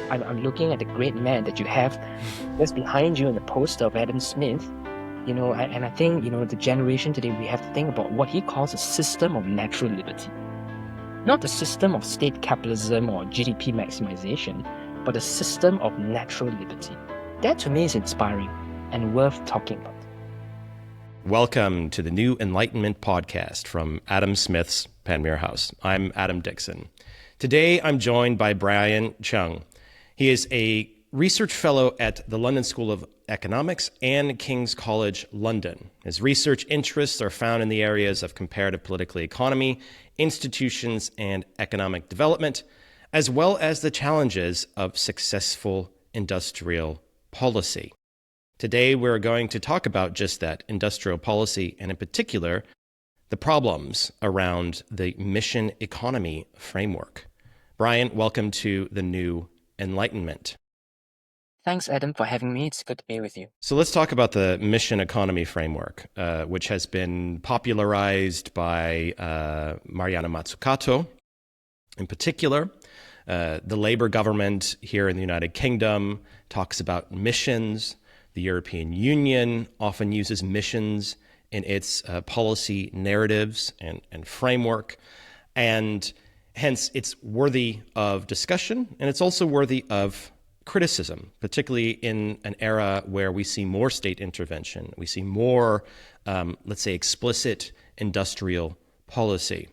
I'm looking at the great man that you have just behind you in the poster of Adam Smith. And I think, the generation today, we have to think about what he calls a system of natural liberty. Not a system of state capitalism or GDP maximization, but a system of natural liberty. That to me is inspiring and worth talking about. Welcome to the new Enlightenment Podcast from Adam Smith's Panmure House. I'm Adam Dixon. Today, I'm joined by Bryan Cheang. He is a research fellow at the London School of Economics and King's College London. His research interests are found in the areas of comparative political economy, institutions, and economic development, as well as the challenges of successful industrial policy. Today, we're going to talk about just that, industrial policy, and in particular, the problems around the mission economy framework. Bryan, welcome to the new Enlightenment. Thanks, Adam, for having me. It's good to be with you. So let's talk about the mission economy framework, which has been popularized by Mariana Mazzucato. In particular, the Labour government here in the United Kingdom talks about missions. The European Union often uses missions in its policy narratives and framework, and hence it's worthy of discussion, and it's also worthy of criticism, particularly in an era where we see more state intervention, we see more, let's say, explicit industrial policy.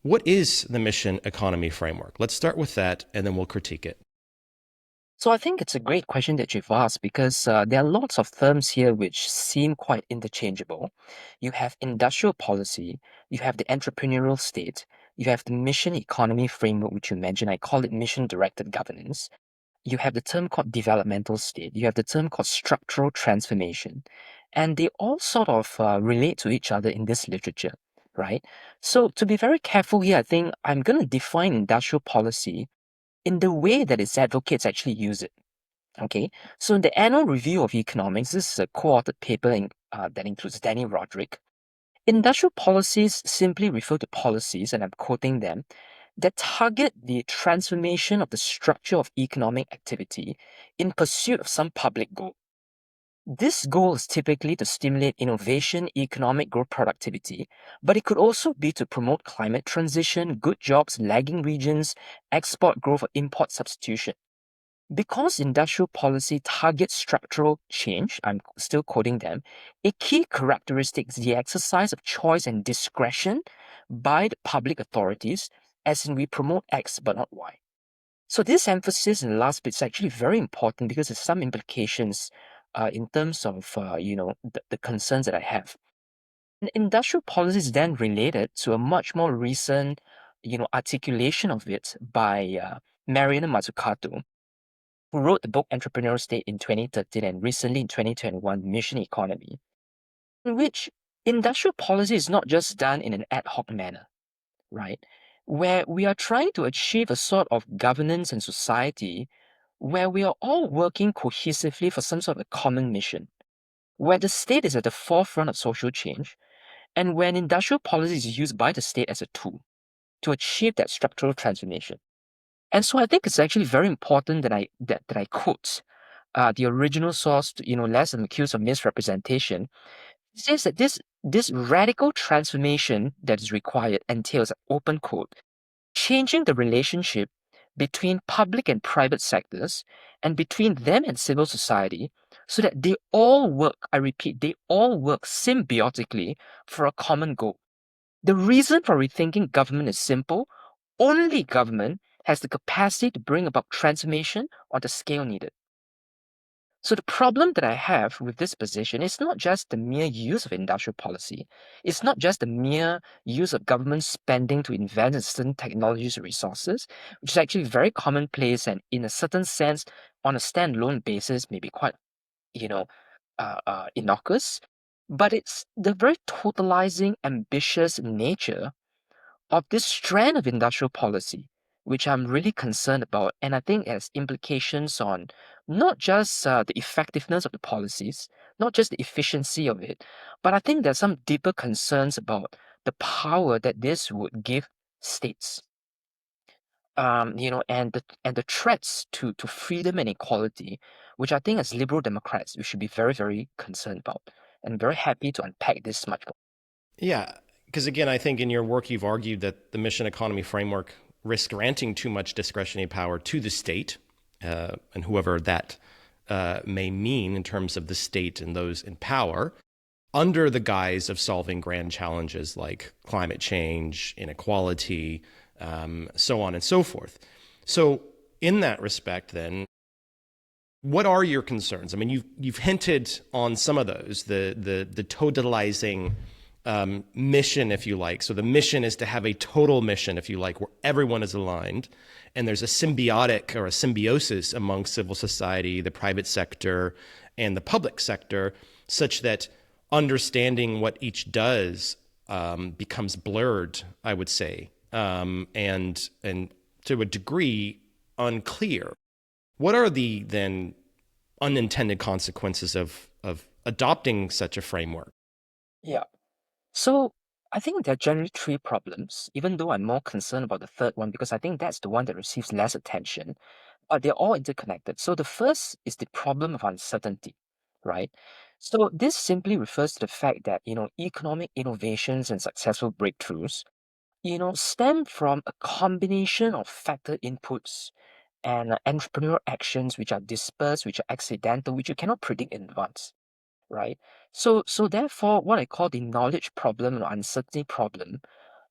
What is the mission economy framework? Let's start with that, and then we'll critique it. So I think it's a great question that you've asked because there are lots of terms here which seem quite interchangeable. You have industrial policy, you have the entrepreneurial state, you have the mission economy framework, which you mentioned. I call it mission-directed governance. You have the term called developmental state. You have the term called structural transformation. And they all sort of relate to each other in this literature, right? So to be very careful here, I think I'm going to define industrial policy in the way that its advocates actually use it. Okay, so in the Annual Review of Economics, this is a co-authored paper that includes Danny Roderick. Industrial policies simply refer to policies, and I'm quoting them, that target the transformation of the structure of economic activity in pursuit of some public goal. This goal is typically to stimulate innovation, economic growth, productivity, but it could also be to promote climate transition, good jobs, lagging regions, export growth, or import substitution. Because industrial policy targets structural change, I'm still quoting them, a key characteristic is the exercise of choice and discretion by the public authorities, as in we promote X but not Y. So this emphasis in the last bit is actually very important because there's some implications in terms of the concerns that I have. And industrial policy is then related to a much more recent articulation of it by Mariana Mazzucato, who wrote the book Entrepreneurial State in 2013 and recently in 2021, Mission Economy, in which industrial policy is not just done in an ad hoc manner, right? Where we are trying to achieve a sort of governance and society where we are all working cohesively for some sort of a common mission, where the state is at the forefront of social change, and when industrial policy is used by the state as a tool to achieve that structural transformation. And so I think it's actually very important that I quote the original source, less than accused of misrepresentation. It says that this radical transformation that is required entails, open quote, changing the relationship between public and private sectors and between them and civil society so that they all work, I repeat, they all work symbiotically for a common goal. The reason for rethinking government is simple. Only government has the capacity to bring about transformation on the scale needed. So the problem that I have with this position is not just the mere use of industrial policy. It's not just the mere use of government spending to invest in certain technologies or resources, which is actually very commonplace and in a certain sense, on a standalone basis, may be quite, innocuous. But it's the very totalizing, ambitious nature of this strand of industrial policy, which I'm really concerned about. And I think it has implications on not just the effectiveness of the policies, not just the efficiency of it, but I think there's some deeper concerns about the power that this would give states. and the threats to freedom and equality, which I think as liberal Democrats we should be very, very concerned about, and very happy to unpack this much more. Yeah, because again, I think in your work you've argued that the mission economy framework risks granting too much discretionary power to the state, and whoever that may mean in terms of the state and those in power, under the guise of solving grand challenges like climate change, inequality, so on and so forth. So, in that respect, then, what are your concerns? I mean, you've hinted on some of those, the totalizing mission, if you like. So the mission is to have a total mission, if you like, where everyone is aligned, and there's a symbiotic or a symbiosis among civil society, the private sector, and the public sector, such that understanding what each does becomes blurred, I would say, and to a degree unclear. What are the then unintended consequences of adopting such a framework? Yeah. So I think there are generally three problems, even though I'm more concerned about the third one because I think that's the one that receives less attention, but they're all interconnected. So the first is the problem of uncertainty, right? So this simply refers to the fact that, economic innovations and successful breakthroughs, stem from a combination of factor inputs and entrepreneurial actions which are dispersed, which are accidental, which you cannot predict in advance, right? So therefore, what I call the knowledge problem or uncertainty problem,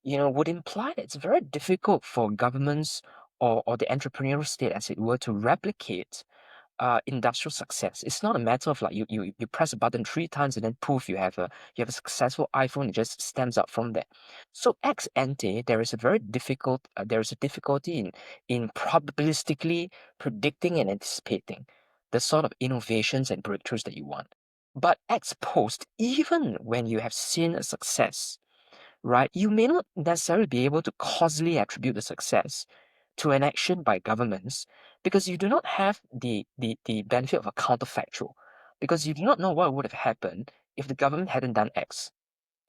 would imply that it's very difficult for governments or the entrepreneurial state, as it were, to replicate industrial success. It's not a matter of like you press a button three times and then poof, you have a successful iPhone. It just stems up from there. So ex ante, there is a difficulty in probabilistically predicting and anticipating the sort of innovations and breakthroughs that you want. But ex post, even when you have seen a success, right, you may not necessarily be able to causally attribute the success to an action by governments because you do not have the benefit of a counterfactual, because you do not know what would have happened if the government hadn't done X,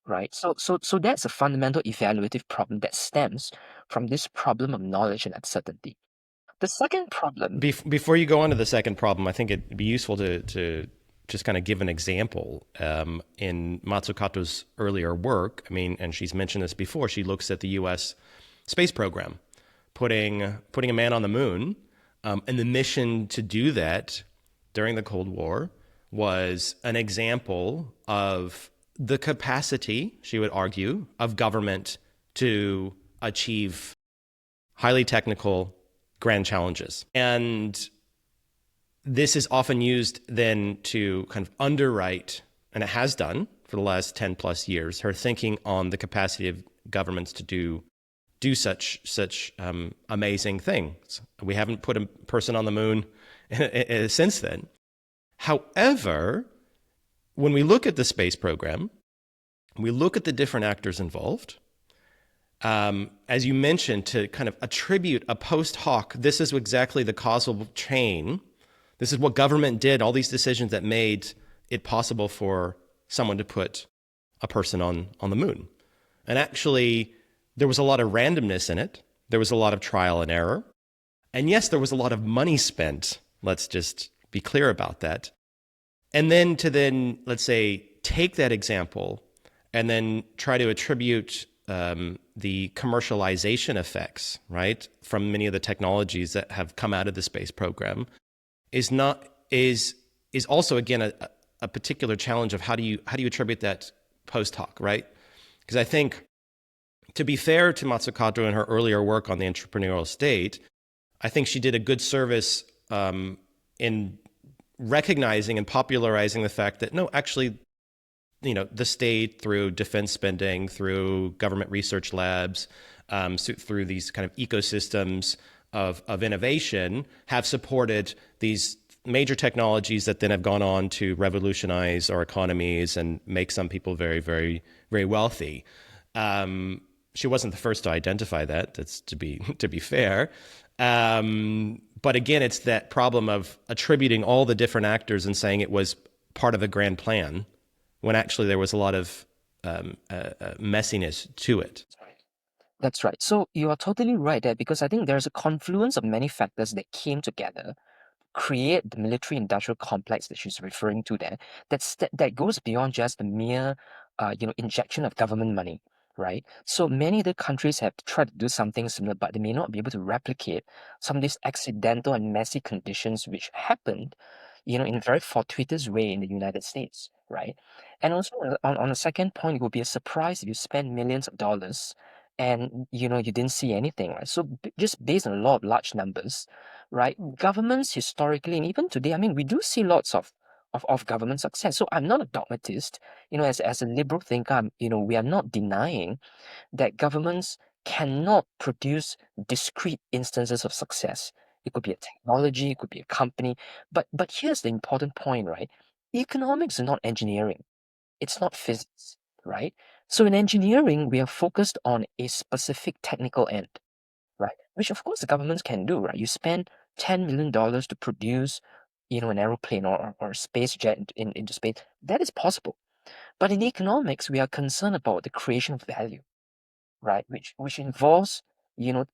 right? So that's a fundamental evaluative problem that stems from this problem of knowledge and uncertainty. The second problem. Before you go on to the second problem, I think it'd be useful to just kind of give an example. In Mazzucato's earlier work, I mean, and she's mentioned this before, she looks at the U.S. space program, putting a man on the moon, and the mission to do that during the Cold War was an example of the capacity, she would argue, of government to achieve highly technical grand challenges. And this is often used then to kind of underwrite, and it has done for the last 10 plus years, her thinking on the capacity of governments to do such amazing things. We haven't put a person on the moon since then. However, when we look at the space program, we look at the different actors involved. As you mentioned, to kind of attribute a post hoc, this is exactly the causal chain. This is what government did, all these decisions that made it possible for someone to put a person on the moon. And actually, there was a lot of randomness in it. There was a lot of trial and error. And yes, there was a lot of money spent. Let's just be clear about that. And then, let's say, take that example and then try to attribute the commercialization effects, right, from many of the technologies that have come out of the space program is also, again, a particular challenge of how do you attribute that post hoc, right? Because I think, to be fair to Mazzucato in her earlier work on the entrepreneurial state, I think she did a good service in recognizing and popularizing the fact that, no, actually, the state, through defense spending, through government research labs, through these kind of ecosystems of innovation, have supported these major technologies that then have gone on to revolutionize our economies and make some people very, very, very wealthy. She wasn't the first to identify that. That's to be fair. But again, it's that problem of attributing all the different actors and saying it was part of a grand plan, when actually there was a lot of messiness to it. That's right. So you are totally right there because I think there's a confluence of many factors that came together create the military industrial complex that she's referring to there that goes beyond just the mere injection of government money, right? So many other countries have tried to do something similar, but they may not be able to replicate some of these accidental and messy conditions which happened in a very fortuitous way in the United States, right? And also on a second point, it would be a surprise if you spend millions of dollars and you didn't see anything, right? So just based on a lot of large numbers, right? Governments historically and even today, I mean, we do see lots of government success. So I'm not a dogmatist, as a liberal thinker, we are not denying that governments cannot produce discrete instances of success. It could be a technology, it could be a company, but here's the important point, right? Economics is not engineering. It's not physics, right? So in engineering, we are focused on a specific technical end, right? Which of course the governments can do, right? You spend $10 million to produce, an aeroplane or a space jet into space. That is possible. But in economics, we are concerned about the creation of value, right? Which involves,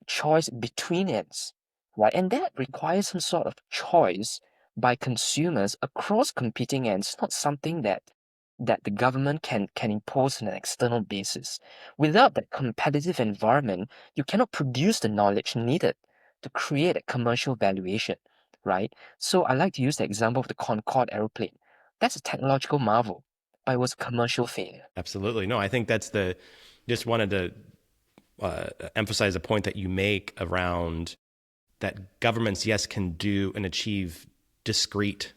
choice between ends, right? And that requires some sort of choice by consumers across competing ends, not something that the government can impose on an external basis. Without that competitive environment, you cannot produce the knowledge needed to create a commercial valuation, right? So I like to use the example of the Concorde aeroplane. That's a technological marvel, but it was a commercial failure. Absolutely. No, I think that's just wanted to emphasize a point that you make around that governments, yes, can do and achieve discrete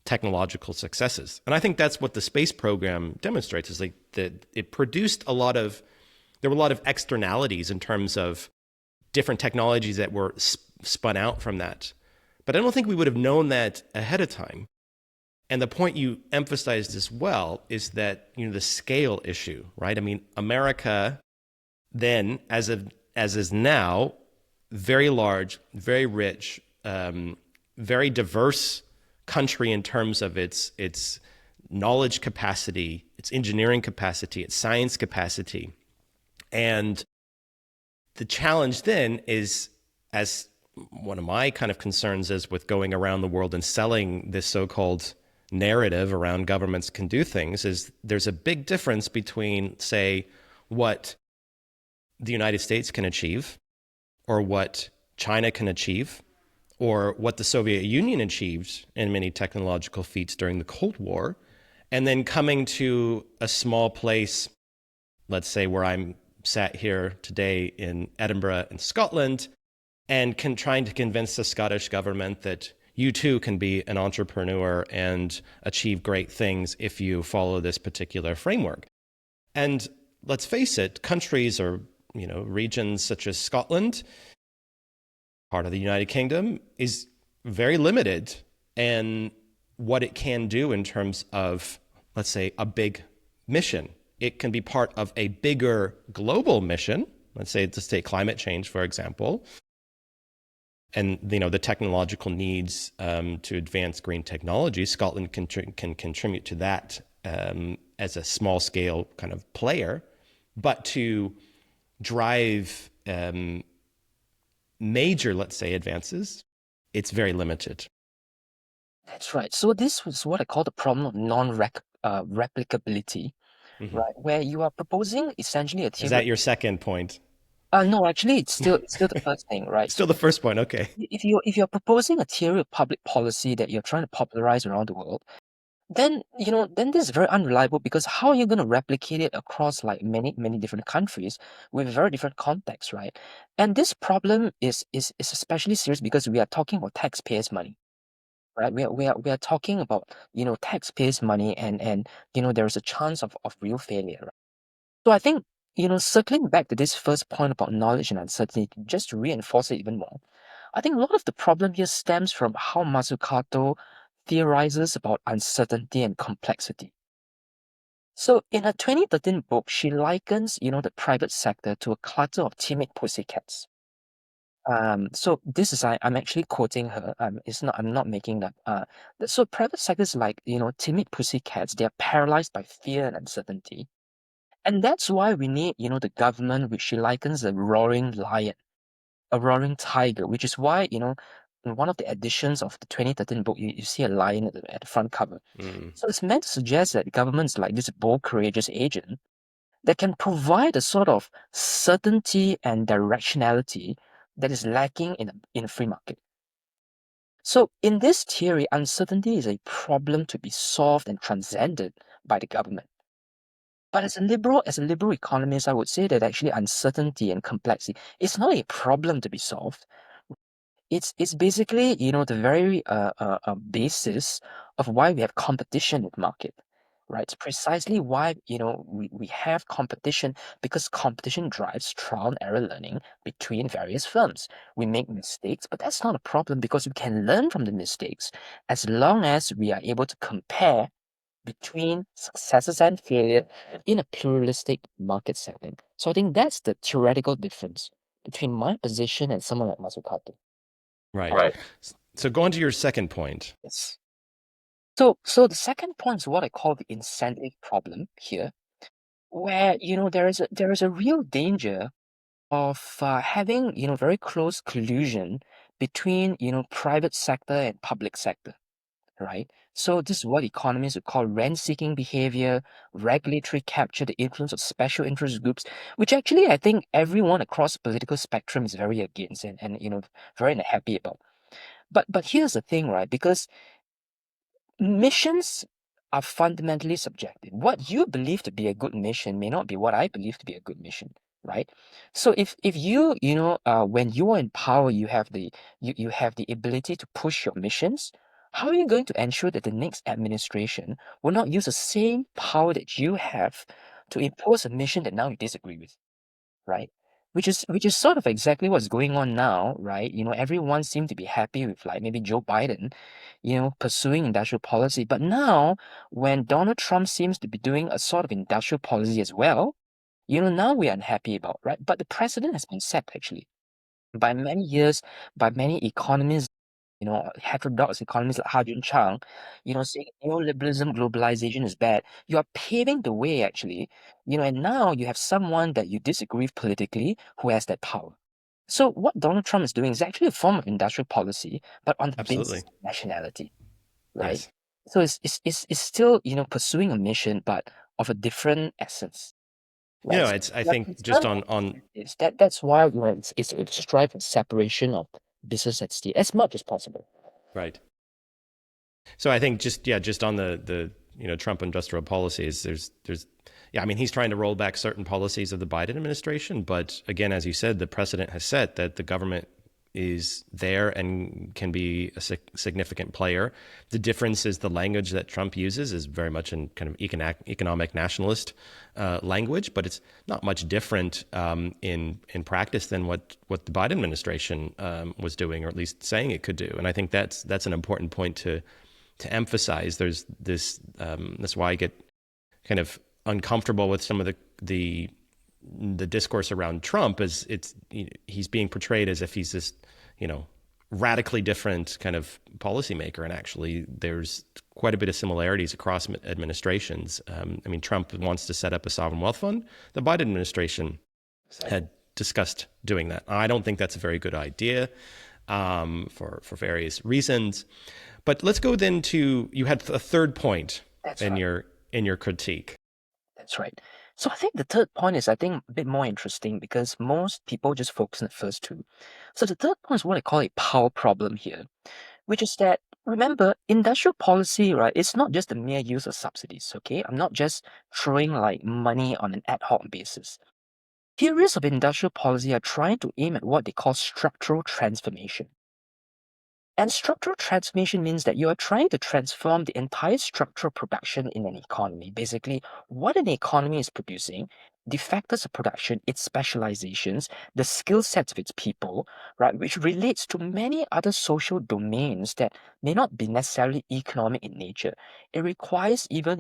technological successes. And I think that's what the space program demonstrates is like that it produced there were a lot of externalities in terms of different technologies that were spun out from that. But I don't think we would have known that ahead of time. And the point you emphasized as well is that, the scale issue, right? I mean, America then, as is now, very large, very rich, very diverse country in terms of its knowledge capacity, its engineering capacity, its science capacity. And the challenge then is, as one of my kind of concerns is with going around the world and selling this so-called narrative around governments can do things, is there's a big difference between, say, what the United States can achieve or what China can achieve or what the Soviet Union achieved in many technological feats during the Cold War, and then coming to a small place, let's say where I'm sat here today in Edinburgh in Scotland, and trying to convince the Scottish government that you too can be an entrepreneur and achieve great things if you follow this particular framework. And let's face it, countries or regions such as Scotland, part of the United Kingdom, is very limited in what it can do in terms of, let's say, a big mission. It can be part of a bigger global mission, let's say to take climate change, for example, and the technological needs to advance green technology. Scotland can contribute to that as a small scale kind of player, but to drive major, let's say, advances, it's very limited. That's right. So this was what I call the problem of non-replicability, Mm-hmm. right? Where you are proposing essentially a Is theory. that your second point? No, actually, it's still the first thing, right? Still the first point, okay. If you're proposing a theory of public policy that you're trying to popularize around the world, then this is very unreliable because how are you going to replicate it across like many many different countries with very different contexts, right? And this problem is especially serious because we are talking about taxpayers' money, right? We are talking about taxpayers' money and there is a chance of real failure. Right? So I think circling back to this first point about knowledge and uncertainty, just to reinforce it even more, I think a lot of the problem here stems from how Mazzucato theorizes about uncertainty and complexity. So in her 2013 book, she likens, the private sector to a clutter of timid pussycats. So this is I'm actually quoting her. I'm not making that. So private sectors like timid pussycats. They are paralyzed by fear and uncertainty, And that's why we need, the government, which she likens a roaring lion, a roaring tiger, which is why, in one of the editions of the 2013 book, you see a lion at the front cover. Mm. So it's meant to suggest that governments like this bold, courageous agent that can provide a sort of certainty and directionality that is lacking in a free market. So in this theory, uncertainty is a problem to be solved and transcended by the government. But as a liberal economist, I would say that actually uncertainty and complexity is not a problem to be solved. It's basically, the very basis of why we have competition in the market, right? It's precisely why, we have competition, because competition drives trial and error learning between various firms. We make mistakes, but that's not a problem because we can learn from the mistakes as long as we are able to compare between successes and failure in a pluralistic market setting. So I think that's the theoretical difference between my position and someone like Mazzucato. Right. Right. So go on to your second point. Yes. So the second point is what I call the incentive problem here, where there is a real danger of having very close collusion between private sector and public sector, right? So this is what economists would call rent-seeking behavior, regulatory capture, the influence of special interest groups, which actually I think everyone across the political spectrum is very against and very unhappy about. But here's the thing, right? Because missions are fundamentally subjective. What you believe to be a good mission may not be what I believe to be a good mission, right? So if when you are in power, you have the ability to push your missions. How are you going to ensure that the next administration will not use the same power that you have to impose a mission that now you disagree with? Right? Which is sort of exactly what's going on now, right? Everyone seemed to be happy with like maybe Joe Biden, pursuing industrial policy. But now when Donald Trump seems to be doing a sort of industrial policy as well, now we're unhappy about, right? But the precedent has been set actually by many years, by many economists, heterodox economists like Ha Chang, saying neoliberalism, globalization is bad. You are paving the way, actually, and now you have someone that you disagree with politically who has that power. So what Donald Trump is doing is actually a form of industrial policy, but on the basis Absolutely. of nationality, right? Yes. So it's still, pursuing a mission, but of a different essence. Right. So It's I we're think just concerned on about on incentives. That's why it's strive for separation of business and state as much as possible. right. So I think just on the Trump industrial policies, there's yeah, I mean he's trying to roll back certain policies of the Biden administration, but again, as you said, the precedent has set that the government is there and can be a significant player. The difference is the language that Trump uses is very much in kind of economic nationalist language, but it's not much different in practice than what the Biden administration was doing, or at least saying it could do. And I think that's an important point to emphasize. There's this that's why I get kind of uncomfortable with some of the discourse around Trump, is he's being portrayed as if he's this radically different kind of policymaker, and actually there's quite a bit of similarities across administrations. I mean, Trump wants to set up a sovereign wealth fund. The Biden administration had discussed doing that. I don't think that's a very good idea for various reasons. But let's go then to, you had a third point That's in right. your critique. That's right. So I think the third point is, I think, a bit more interesting because most people just focus on the first two. So the third point is what I call a power problem here, which is that, remember, industrial policy, right? It's not just the mere use of subsidies, okay? I'm not just throwing like money on an ad hoc basis. Theories of industrial policy are trying to aim at what they call structural transformation. And structural transformation means that you are trying to transform the entire structure of production in an economy. Basically, what an economy is producing, the factors of production, its specializations, the skill sets of its people, right, which relates to many other social domains that may not be necessarily economic in nature. It requires even,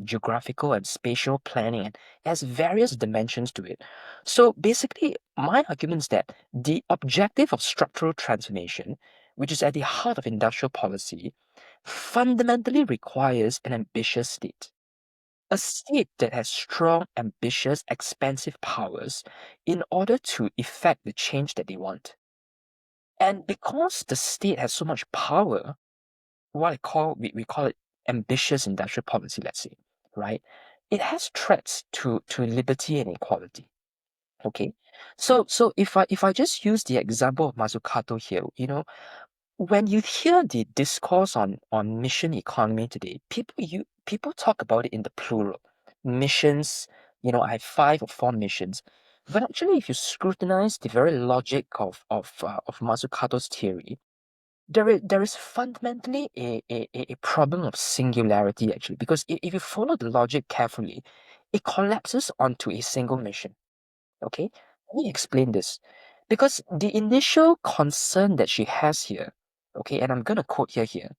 geographical and spatial planning, and has various dimensions to it. So basically, my argument is that the objective of structural transformation, which is at the heart of industrial policy, fundamentally requires an ambitious state. A state that has strong, ambitious, expansive powers in order to effect the change that they want. And because the state has so much power, we call it ambitious industrial policy, let's say, right? It has threats to liberty and equality. Okay. So if I just use the example of Mazzucato here, when you hear the discourse on mission economy today, people talk about it in the plural. Missions, I have 5 or 4 missions. But actually, if you scrutinize the very logic of Mazzucato's theory, there is fundamentally a problem of singularity actually, because if you follow the logic carefully, it collapses onto a single mission. Okay? Let me explain this. Because the initial concern that she has here, okay, and I'm going to quote here,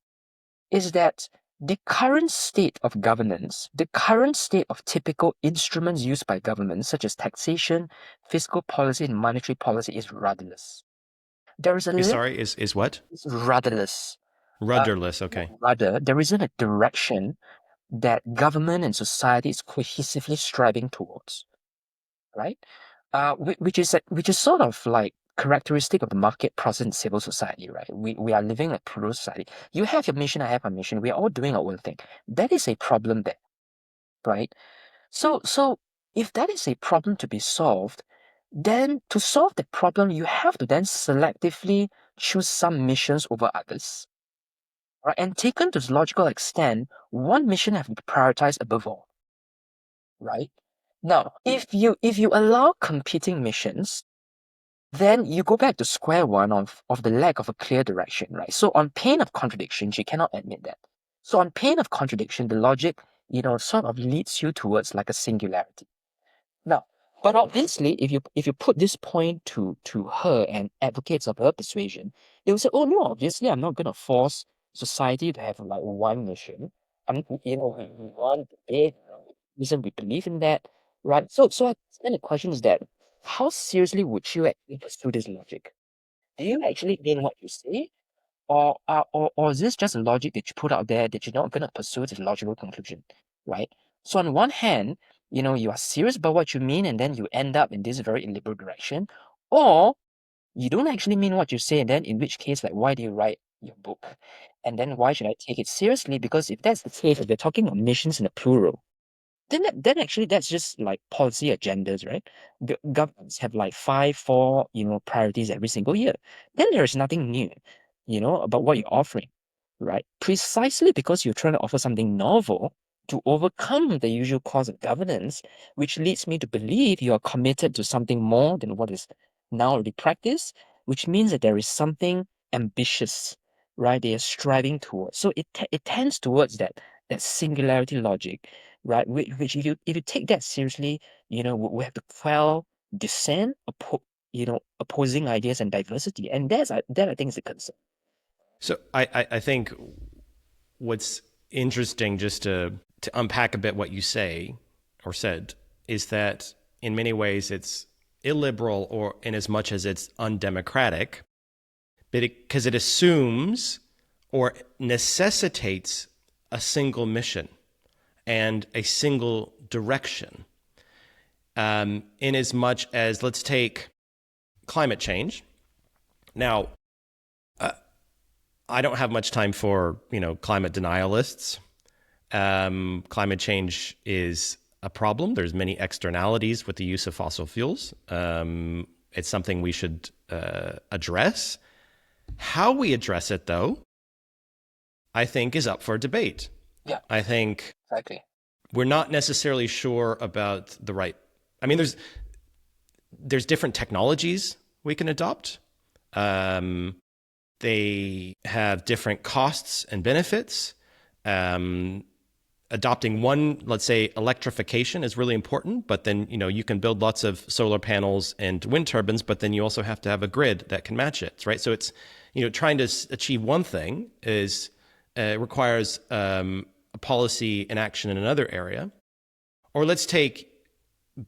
is that the current state of governance, the current state of typical instruments used by governments, such as taxation, fiscal policy, and monetary policy, is rudderless. There is a Is lack. sorry, is what? It's rudderless. Rudderless. Okay. Rather, there isn't a direction that government and society is cohesively striving towards, right? Which is sort of like characteristic of the market process in civil society, right? We are living in a plural society. You have your mission, I have my mission. We are all doing our own thing. That is a problem there, right? So if that is a problem to be solved, then to solve the problem, you have to then selectively choose some missions over others, right? And taken to its logical extent, one mission have to be prioritized above all, right? Now, if you allow competing missions, then you go back to square one of the lack of a clear direction, right? So on pain of contradiction, she cannot admit that. So on pain of contradiction, the logic, sort of leads you towards like a singularity. Now, but obviously, if you put this point to her and advocates of her persuasion, they will say, "Oh no, obviously, I'm not going to force society to have like one mission. We want debate, reason we believe in that, right?" Then the question is that, how seriously would you actually pursue this logic? Do you actually mean what you say, or is this just a logic that you put out there that you're not going to pursue the logical conclusion, right? So on one hand, you are serious about what you mean, and then you end up in this very illiberal direction, or you don't actually mean what you say, and then in which case, like, why do you write your book? And then why should I take it seriously? Because if that's the case, if they're talking of missions in the plural, then actually that's just like policy agendas, right? The governments have like 5, 4, priorities every single year. Then there is nothing new, about what you're offering, right? Precisely because you're trying to offer something novel to overcome the usual course of governance, which leads me to believe you are committed to something more than what is now already practiced, which means that there is something ambitious, right? They are striving towards. So it tends towards that singularity logic, right? Which if you take that seriously, we have to quell dissent, opposing ideas and diversity, and that I think is a concern. So I think what's interesting, just to unpack a bit what you say or said, is that in many ways it's illiberal, or in as much as it's undemocratic, but because it assumes or necessitates a single mission and a single direction. In as much as, let's take climate change. Now, I don't have much time for climate denialists. Climate change is a problem. There's many externalities with the use of fossil fuels. It's something we should address. How we address it, though, I think is up for debate. Yeah, I think exactly. we're not necessarily sure about the right. I mean, there's different technologies we can adopt. They have different costs and benefits. Adopting one, let's say electrification, is really important, but then you can build lots of solar panels and wind turbines, but then you also have to have a grid that can match it, right? So it's trying to achieve one thing is requires a policy and action in another area. Or let's take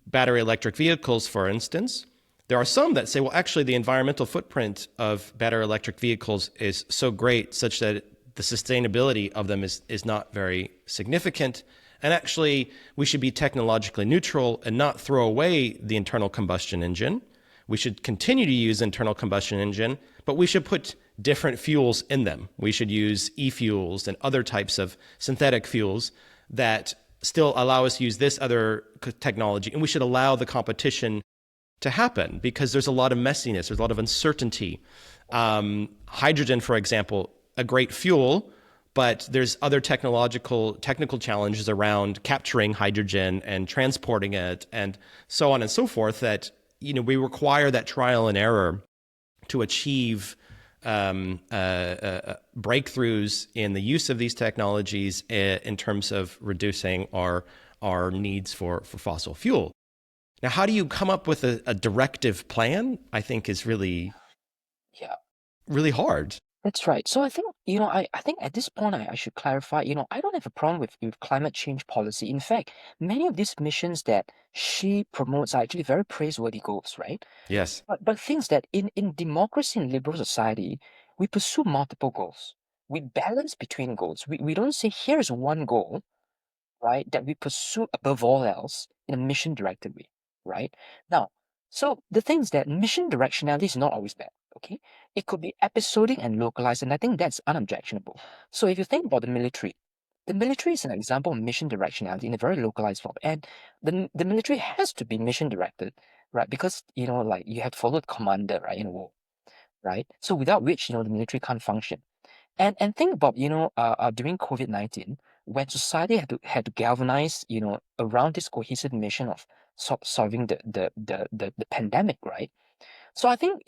battery electric vehicles, for instance. There are some that say, well, actually, the environmental footprint of battery electric vehicles is so great such that the sustainability of them is not very significant. And actually, we should be technologically neutral and not throw away the internal combustion engine. We should continue to use internal combustion engine, but we should put different fuels in them. We should use e-fuels and other types of synthetic fuels that still allow us to use this other technology. And we should allow the competition to happen because there's a lot of messiness, there's a lot of uncertainty. Hydrogen, for example, a great fuel, but there's other technical challenges around capturing hydrogen and transporting it and so on and so forth that, we require that trial and error to achieve breakthroughs in the use of these technologies in terms of reducing our needs for fossil fuel. Now, how do you come up with a directive plan? I think is really, Yeah, really hard. that's right. So I think, I think at this point I should clarify, I don't have a problem with climate change policy. In fact, many of these missions that she promotes are actually very praiseworthy goals, right? Yes. But things that in democracy and liberal society, we pursue multiple goals. We balance between goals. We don't say here's one goal, right, that we pursue above all else in a mission directed way, right? Now, so the thing is that mission directionality is not always bad, okay? It could be episodic and localized, and I think that's unobjectionable. So if you think about the military is an example of mission directionality in a very localized form, and the military has to be mission directed, right? Because like you have to follow the commander, right, in a war, right? So without which the military can't function. And think about during COVID-19 when society had to galvanize around this cohesive mission of solving the pandemic, right? So I think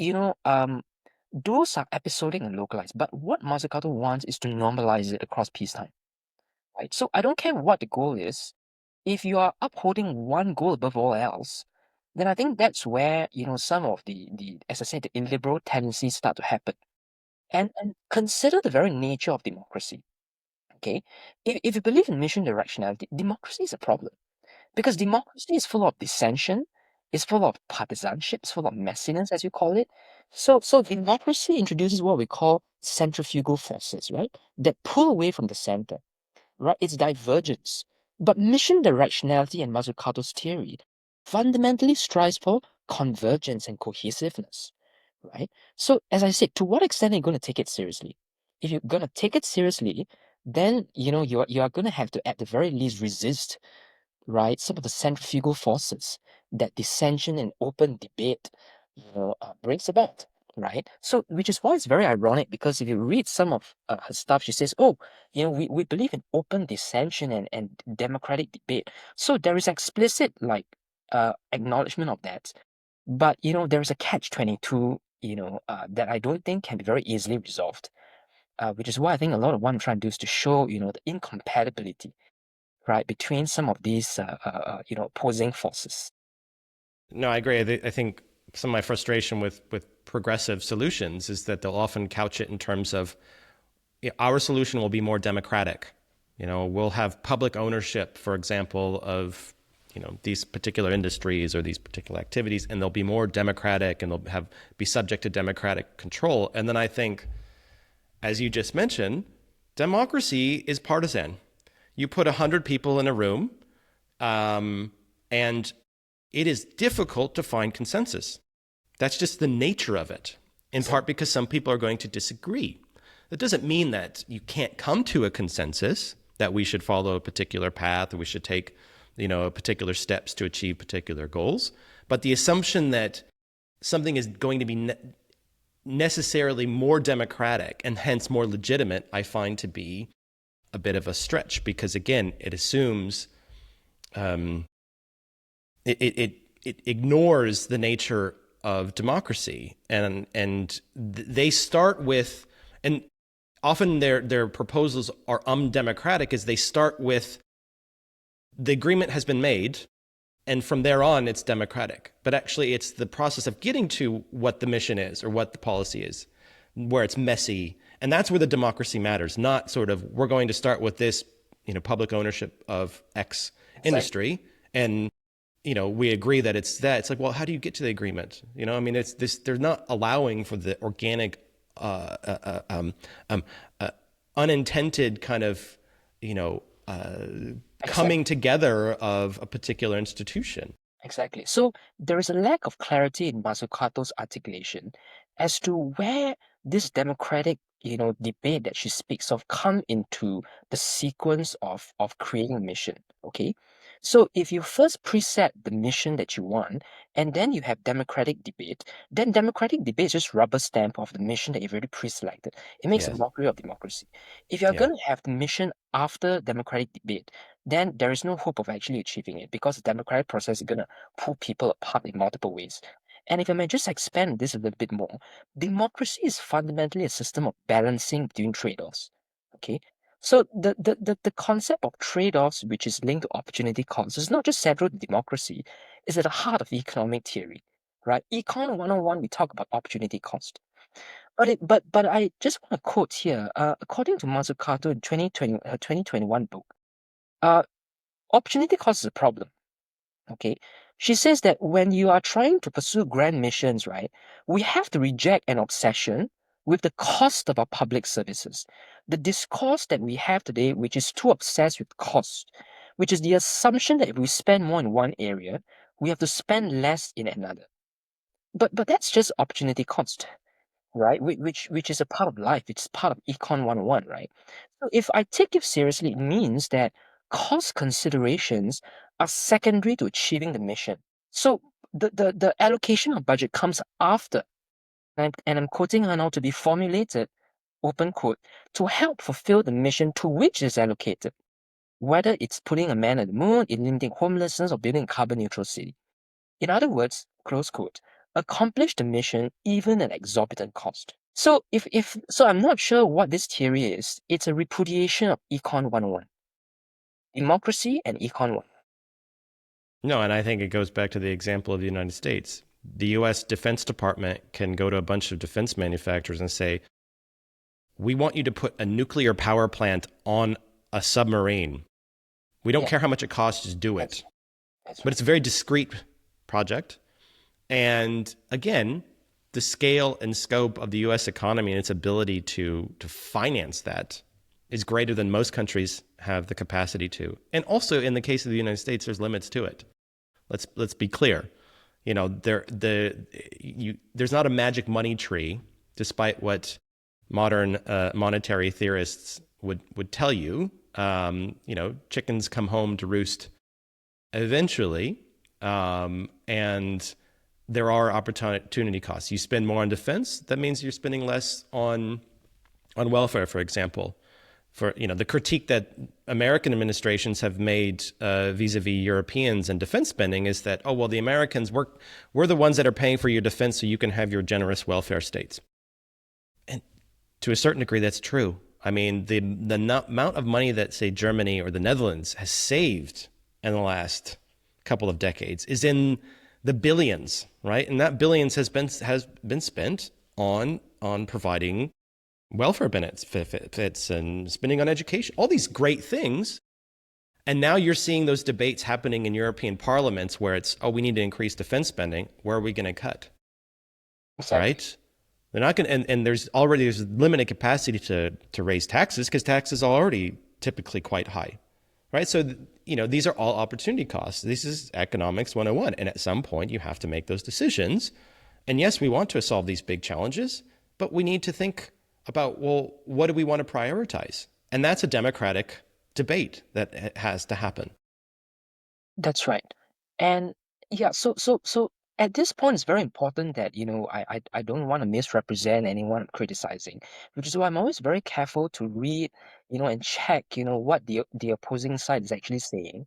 those are episodic and localized, but what Mazzucato wants is to normalize it across peacetime, right? So I don't care what the goal is, if you are upholding one goal above all else, then I think that's where some of the as I said the illiberal tendencies start to happen. And consider the very nature of democracy. Okay, if you believe in mission directionality, democracy is a problem because democracy is full of dissension, it's full of partisanship, it's full of messiness, as you call it. So democracy introduces what we call centrifugal forces, right? That pull away from the center, right? It's divergence. But mission directionality and Mazzucato's theory fundamentally strives for convergence and cohesiveness, right? So, as I said, to what extent are you going to take it seriously? If you're going to take it seriously, then you are going to have to at the very least resist, right, some of the centrifugal forces that dissension and open debate brings about, right? So which is why it's very ironic, because if you read some of her stuff, she says, oh, we believe in open dissension and democratic debate. So there is explicit like acknowledgement of that, but there is a catch-22 that I don't think can be very easily resolved, which is why I think a lot of what I'm trying to do is to show the incompatibility, right, between some of these opposing forces. No, I agree. I think some of my frustration with progressive solutions is that they'll often couch it in terms of our solution will be more democratic. We'll have public ownership, for example, of these particular industries or these particular activities, and they'll be more democratic and they'll be subject to democratic control. And then I think, as you just mentioned, democracy is partisan. You put 100 people in a room, and it is difficult to find consensus. That's just the nature of it, in part because some people are going to disagree. That doesn't mean that you can't come to a consensus, that we should follow a particular path or we should take particular steps to achieve particular goals. But the assumption that something is going to be necessarily more democratic and hence more legitimate, I find to be a bit of a stretch, because again, it assumes it ignores the nature of democracy, and they start with, and often their proposals are undemocratic, as they start with the agreement has been made, and from there on it's democratic. But actually, it's the process of getting to what the mission is or what the policy is, where it's messy. And that's where the democracy matters, not sort of, we're going to start with this, public ownership of X industry. And, we agree that it's that. It's like, well, how do you get to the agreement? It's this, they're not allowing for the organic, unintended kind of, Exactly. coming together of a particular institution. Exactly. So there is a lack of clarity in Mazzucato's articulation as to where this democratic, debate that she speaks of come into the sequence of creating a mission. Okay. So if you first preset the mission that you want, and then you have democratic debate, then democratic debate is just rubber stamp of the mission that you've already pre-selected. It makes a Yes. mockery of democracy. If you're Yeah. going to have the mission after democratic debate, then there is no hope of actually achieving it because the democratic process is going to pull people apart in multiple ways. And if I may just expand this a little bit more, democracy is fundamentally a system of balancing between trade-offs. Okay. So the concept of trade-offs, which is linked to opportunity costs, is not just central to democracy, it's at the heart of economic theory. Right? Econ 101, we talk about opportunity cost. But I just want to quote here, according to Mazzucato in 2020, her 2021 book, uh, opportunity cost is a problem. Okay. She says that when you are trying to pursue grand missions, right, we have to reject an obsession with the cost of our public services. The discourse that we have today, which is too obsessed with cost, which is the assumption that if we spend more in one area, we have to spend less in another. But that's just opportunity cost, right? Which is a part of life. It's part of Econ 101, right? So if I take it seriously, it means that cost considerations are secondary to achieving the mission. So the allocation of budget comes after, and I'm quoting her now, to be formulated, open quote, to help fulfill the mission to which it's allocated, whether it's putting a man on the moon, eliminating homelessness, or building a carbon neutral city. In other words, close quote, accomplish the mission even at exorbitant cost. So if so I'm not sure what this theory is. It's a repudiation of Econ 101. Democracy and Econ 1. No, and I think it goes back to the example of the United States. The US Defense Department can go to a bunch of defense manufacturers and say, we want you to put a nuclear power plant on a submarine. We don't Yeah, care how much it costs, just do that's it. that's But right. it's a very discreet project. And again, the scale and scope of the US economy and its ability to finance that is greater than most countries have the capacity to. And also in the case of the United States, there's limits to it. Let's be clear. There's not a magic money tree, despite what modern monetary theorists would tell you. Chickens come home to roost eventually, and there are opportunity costs. You spend more on defense, that means you're spending less on welfare, for example. For the critique that American administrations have made vis-a-vis Europeans and defense spending is that, oh well, the Americans, we're the ones that are paying for your defense, so you can have your generous welfare states. And to a certain degree, that's true. I mean, the amount of money that, say, Germany or the Netherlands has saved in the last couple of decades is in the billions, right? And that billions has been spent on providing welfare benefits and spending on education, all these great things. And now you're seeing those debates happening in European parliaments where it's, oh, we need to increase defense spending. Where are we going to cut? Exactly. Right? They're not going to, and there's limited capacity to raise taxes because taxes are already typically quite high. Right? So, these are all opportunity costs. This is economics 101. And at some point, you have to make those decisions. And yes, we want to solve these big challenges, but we need to think about, well, what do we want to prioritize? And that's a democratic debate that has to happen. That's right. And yeah, so at this point it's very important that, I don't want to misrepresent anyone I'm criticizing, which is why I'm always very careful to read, and check, what the opposing side is actually saying.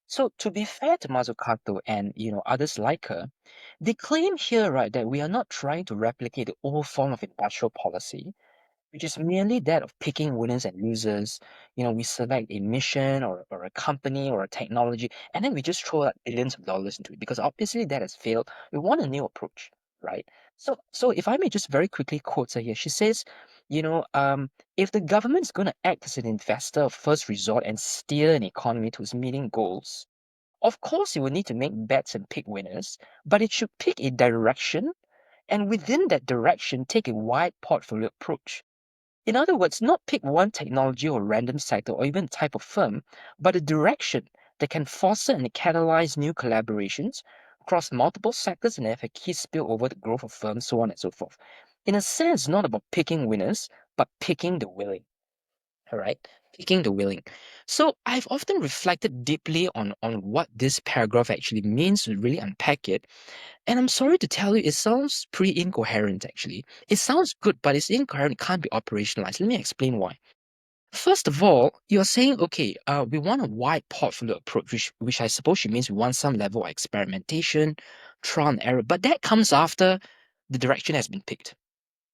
So to be fair to Mazzucato and others like her, they claim here, right, that we are not trying to replicate the old form of industrial policy, which is merely that of picking winners and losers. We select a mission or a company or a technology, and then we just throw out billions of dollars into it because obviously that has failed. We want a new approach, right? So if I may just very quickly quote her here, she says, if the government's going to act as an investor of first resort and steer an economy towards meeting goals, of course it will need to make bets and pick winners, but it should pick a direction and within that direction take a wide portfolio approach. In other words, not pick one technology or random sector or even type of firm, but a direction that can foster and catalyze new collaborations across multiple sectors and have a key spill over the growth of firms, so on and so forth. In a sense, not about picking winners, but picking the willing. All right, picking the willing. So I've often reflected deeply on what this paragraph actually means to really unpack it. And I'm sorry to tell you, it sounds pretty incoherent actually. It sounds good, but it's incoherent, it can't be operationalized. Let me explain why. First of all, you're saying, okay, we want a wide portfolio approach, which I suppose she means we want some level of experimentation, trial and error, but that comes after the direction has been picked.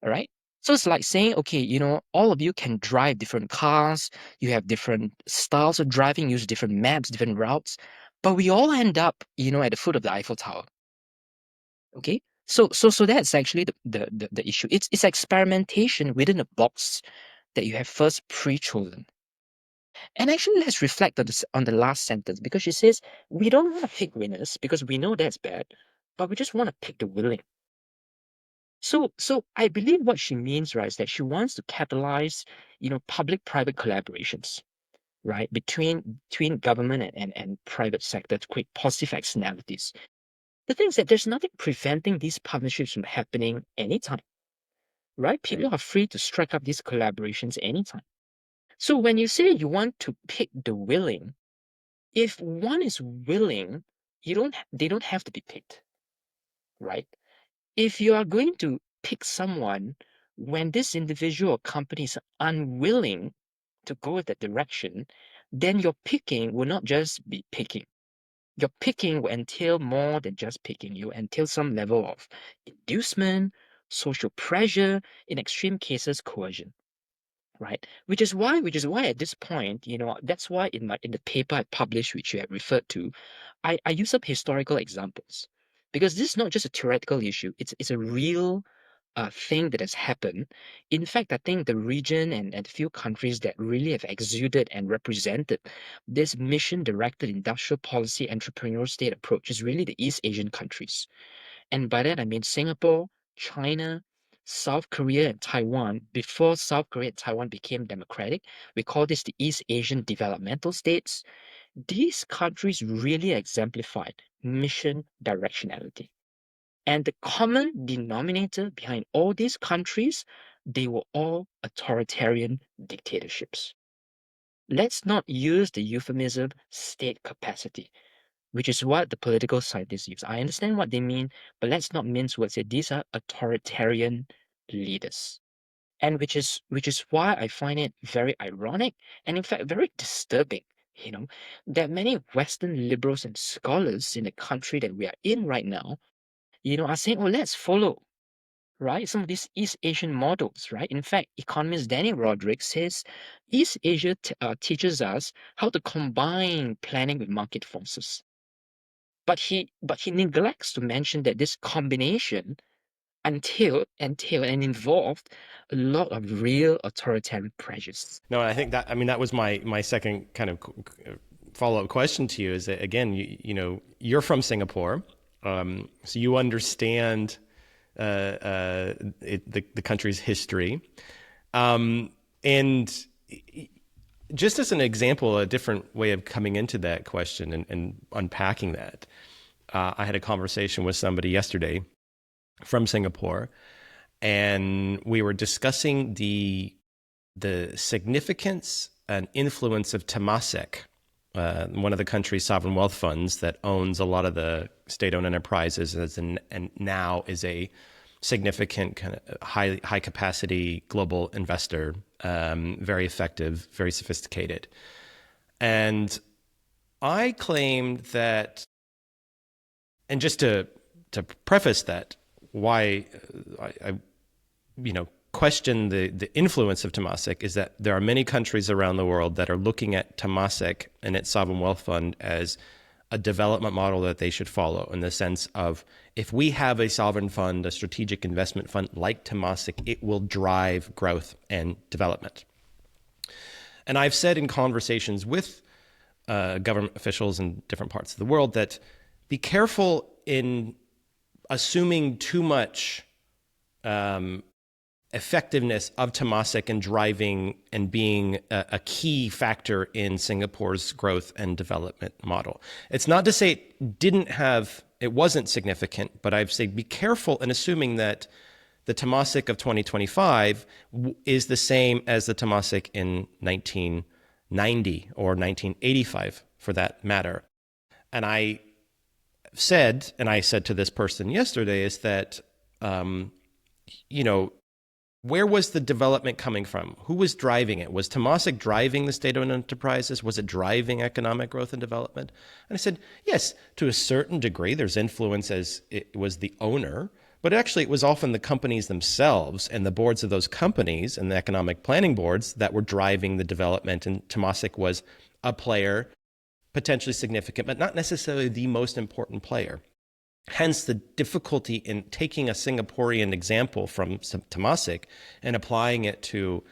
All right. So it's like saying, okay, all of you can drive different cars, you have different styles of driving, use different maps, different routes, but we all end up, at the foot of the Eiffel Tower. Okay. So that's actually the issue. It's experimentation within a box that you have first pre-chosen. And actually, let's reflect on the last sentence because she says we don't want to pick winners because we know that's bad, but we just want to pick the willing. So I believe what she means, right, is that she wants to catalyze, public-private collaborations, right, between government and private sector to create positive externalities. The thing is that there's nothing preventing these partnerships from happening anytime, right? People are free to strike up these collaborations anytime. So when you say you want to pick the willing, if one is willing, they don't have to be picked, right? If you are going to pick someone when this individual or company is unwilling to go that direction, then your picking will not just be picking. Your picking will entail more than just picking. You entail some level of inducement, social pressure, in extreme cases, coercion. Right, which is why at this point, that's why in the paper I published, which you have referred to, I use up historical examples because this is not just a theoretical issue. It's a real thing that has happened. In fact, I think the region and few countries that really have exuded and represented this mission-directed industrial policy entrepreneurial state approach is really the East Asian countries. And by that I mean Singapore, China, South Korea, and Taiwan. Before South Korea and Taiwan became democratic, we call this the East Asian developmental states. These countries really exemplified mission directionality. And the common denominator behind all these countries, they were all authoritarian dictatorships. Let's not use the euphemism state capacity, which is what the political scientists use. I understand what they mean, but let's not mince words here. These are authoritarian leaders. And which is why I find it very ironic and in fact very disturbing, that many Western liberals and scholars in the country that we are in right now, are saying, oh, let's follow, right, some of these East Asian models, right? In fact, economist Danny Roderick says East Asia teaches us how to combine planning with market forces. But he neglects to mention that this combination entail and involved a lot of real authoritarian pressures. No, I think that was my second kind of follow-up question to you is that, again, you're from Singapore, so you understand the country's history. And just as an example, a different way of coming into that question and unpacking that, I had a conversation with somebody yesterday from Singapore, and we were discussing the significance and influence of Temasek, one of the country's sovereign wealth funds that owns a lot of the state-owned enterprises and now is a significant kind of high capacity global investor, very effective, very sophisticated. And I claimed that, and just to preface that, why I question the influence of Temasek is that there are many countries around the world that are looking at Temasek and its sovereign wealth fund as a development model that they should follow, in the sense of, if we have a sovereign fund, a strategic investment fund like Temasek, it will drive growth and development. And I've said in conversations with government officials in different parts of the world that be careful in assuming too much effectiveness of Temasek in driving and being a key factor in Singapore's growth and development model. It's not to say it wasn't significant, but I've said be careful in assuming that the Temasek of 2025 is the same as the Temasek in 1990 or 1985, for that matter. And I said to this person yesterday, is that, where was the development coming from? Who was driving it? Was Temasek driving the state-owned enterprises? Was it driving economic growth and development? And I said, yes, to a certain degree, there's influence as it was the owner, but actually it was often the companies themselves and the boards of those companies and the economic planning boards that were driving the development. And Temasek was a player, potentially significant, but not necessarily the most important player. Hence the difficulty in taking a Singaporean example from Temasek and applying it to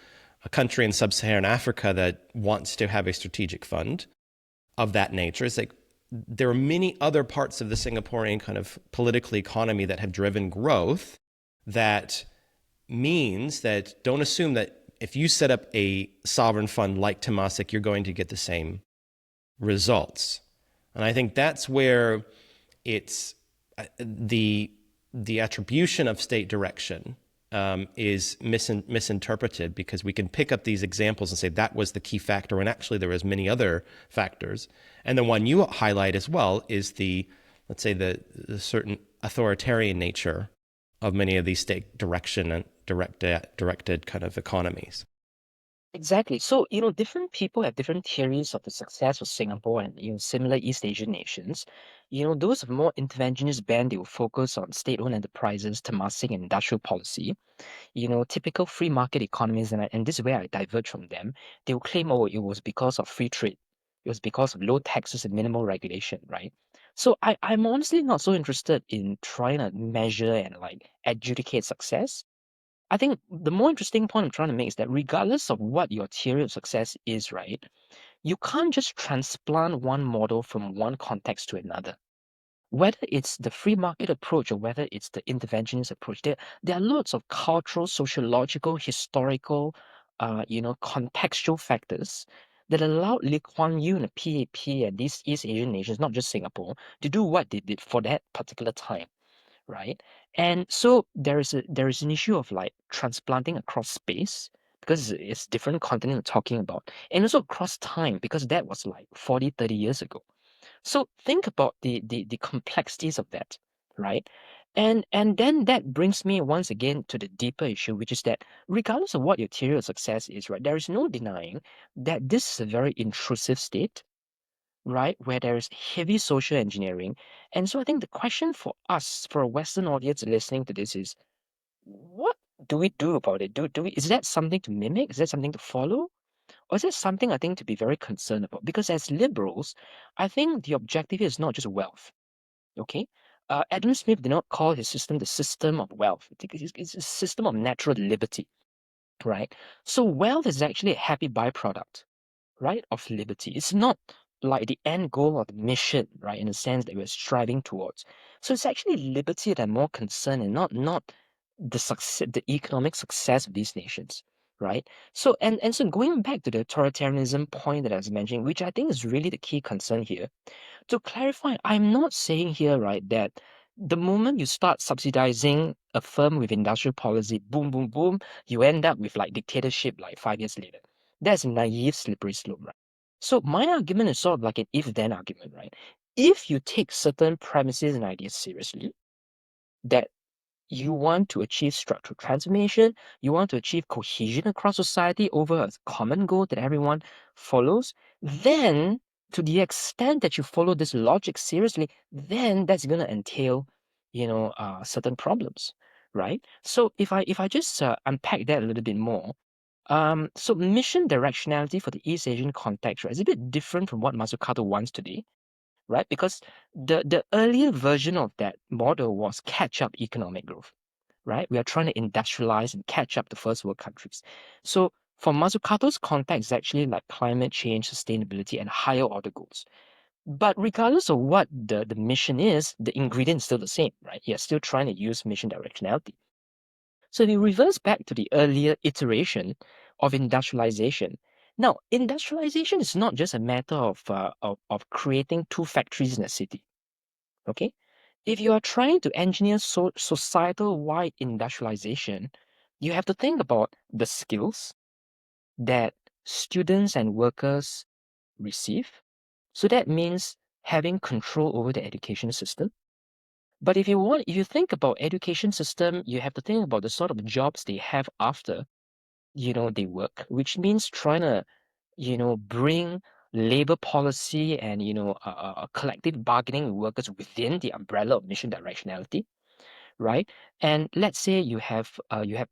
a country in sub-Saharan Africa that wants to have a strategic fund of that nature. It's like there are many other parts of the Singaporean kind of political economy that have driven growth. That means that don't assume that if you set up a sovereign fund like Temasek, you're going to get the same results. And I think that's where it's the attribution of state direction is misinterpreted, because we can pick up these examples and say that was the key factor, when actually there was many other factors. And the one you highlight as well is let's say the certain authoritarian nature of many of these state direction and directed kind of economies. Exactly. So, different people have different theories of the success of Singapore and, similar East Asian nations. Those of more interventionist bent, they will focus on state-owned enterprises, Temasek, and industrial policy. Typical free market economies, and this is where I diverge from them. They will claim, oh, it was because of free trade. It was because of low taxes and minimal regulation, right? So I'm honestly not so interested in trying to measure and like adjudicate success. I think the more interesting point I'm trying to make is that regardless of what your theory of success is, right, you can't just transplant one model from one context to another. Whether it's the free market approach or whether it's the interventionist approach, there are lots of cultural, sociological, historical, contextual factors that allowed Lee Kuan Yew and the PAP and these East Asian nations, not just Singapore, to do what they did for that particular time, right? And so there is an issue of like transplanting across space, because it's different continent we're talking about, and also across time, because that was like 40, 30 years ago. So think about the complexities of that, right? And then that brings me once again to the deeper issue, which is that regardless of what your theory of success is, right, there is no denying that this is a very intrusive state, right, where there is heavy social engineering. And so I think the question for us, for a Western audience listening to this, is what do we do about it? Is that something to mimic? Is that something to follow? Or is it something I think to be very concerned about? Because as liberals, I think the objective is not just wealth. Okay, Adam Smith did not call his system the system of wealth. I think it's a system of natural liberty, right? So wealth is actually a happy byproduct, right, of liberty. It's not like the end goal or the mission, right, in the sense that we're striving towards. So it's actually liberty that I'm more concerned, and not the success, the economic success of these nations, right? So and so going back to the authoritarianism point that I was mentioning, which I think is really the key concern here. To clarify, I'm not saying here, right, that the moment you start subsidizing a firm with industrial policy, boom, boom, boom, you end up with like dictatorship like 5 years later. That's a naive, slippery slope, right? So my argument is sort of like an if-then argument, right? If you take certain premises and ideas seriously, that you want to achieve structural transformation, you want to achieve cohesion across society over a common goal that everyone follows, then to the extent that you follow this logic seriously, then that's going to entail, certain problems, right? So if I just unpack that a little bit more, so mission directionality for the East Asian context, right, is a bit different from what Mazzucato wants today, right? Because the earlier version of that model was catch-up economic growth, right? We are trying to industrialize and catch up to first world countries. So for Mazzucato's context, it's actually like climate change, sustainability, and higher order goals. But regardless of what the mission is, the ingredient is still the same, right? You're still trying to use mission directionality. So if you reverse back to the earlier iteration of industrialization, now industrialization is not just a matter of creating two factories in a city. Okay, if you are trying to engineer societal-wide industrialization, you have to think about the skills that students and workers receive. So that means having control over the education system. But if you think about education system, you have to think about the sort of jobs they have after, they work, which means trying to, bring labor policy and, collective bargaining with workers within the umbrella of mission directionality, right? And let's say you have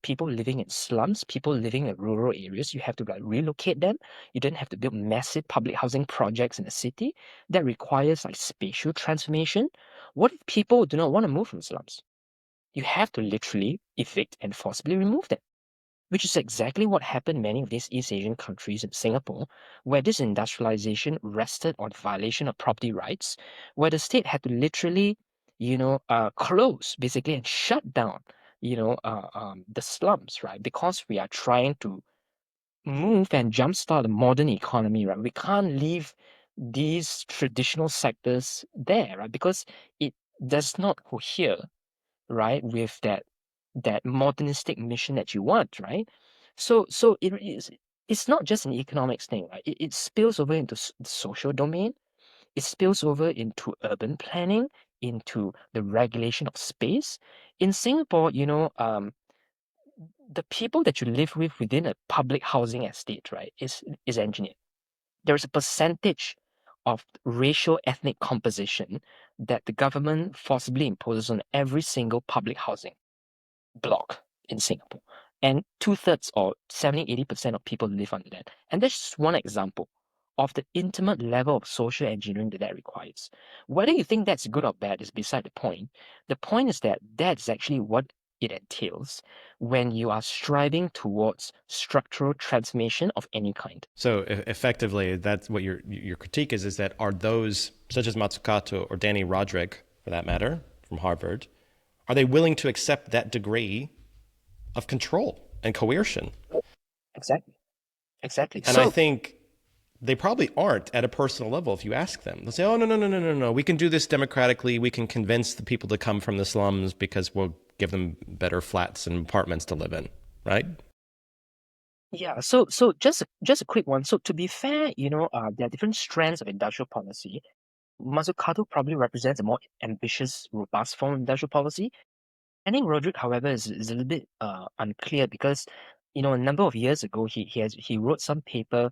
people living in slums, people living in rural areas. You have to like relocate them. You don't have to build massive public housing projects in a city that requires like spatial transformation. What if people do not want to move from slums? You have to literally evict and forcibly remove them, which is exactly what happened in many of these East Asian countries in Singapore, where this industrialization rested on violation of property rights, where the state had to literally, close basically and shut down, the slums, right? Because we are trying to move and jumpstart the modern economy, right? We can't leave these traditional sectors there, right? Because it does not cohere, right, with that modernistic mission that you want, right? So it's not just an economics thing, right? It spills over into the social domain. It spills over into urban planning, into the regulation of space. In Singapore, the people that you live with within a public housing estate, right, is engineered. There's a percentage of racial ethnic composition that the government forcibly imposes on every single public housing block in Singapore. And two-thirds or 70-80% of people live under that. And that's just one example of the intimate level of social engineering that requires. Whether you think that's good or bad is beside the point. The point is that that's actually what it entails when you are striving towards structural transformation of any kind. So effectively, that's what your critique is that are those, such as Mazzucato or Danny Roderick, for that matter, from Harvard, are they willing to accept that degree of control and coercion? Exactly. And I think they probably aren't at a personal level if you ask them. They'll say, oh, no. We can do this democratically. We can convince the people to come from the slums because we'll give them better flats and apartments to live in, right? Yeah, so just a quick one. So to be fair, there are different strands of industrial policy. Mazzucato probably represents a more ambitious, robust form of industrial policy. I think Roderick, however, is a little bit unclear because, a number of years ago, he wrote some paper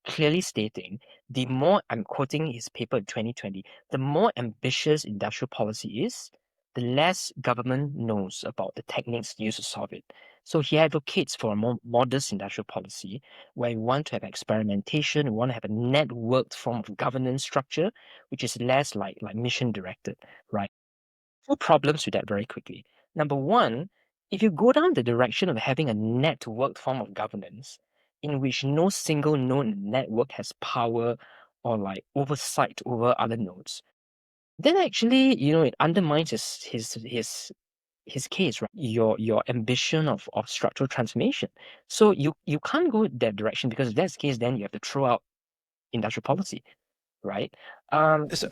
clearly stating the more, I'm quoting his paper in 2020, the more ambitious industrial policy is, the less government knows about the techniques used to solve it. So he advocates for a more modest industrial policy where we want to have experimentation, we want to have a networked form of governance structure, which is less like mission directed, right? Two problems with that very quickly. Number one, if you go down the direction of having a networked form of governance in which no single node in the network has power or like oversight over other nodes, then actually, it undermines his case, right? Your ambition of structural transformation. So you can't go that direction because if that's the case, then you have to throw out industrial policy, right? So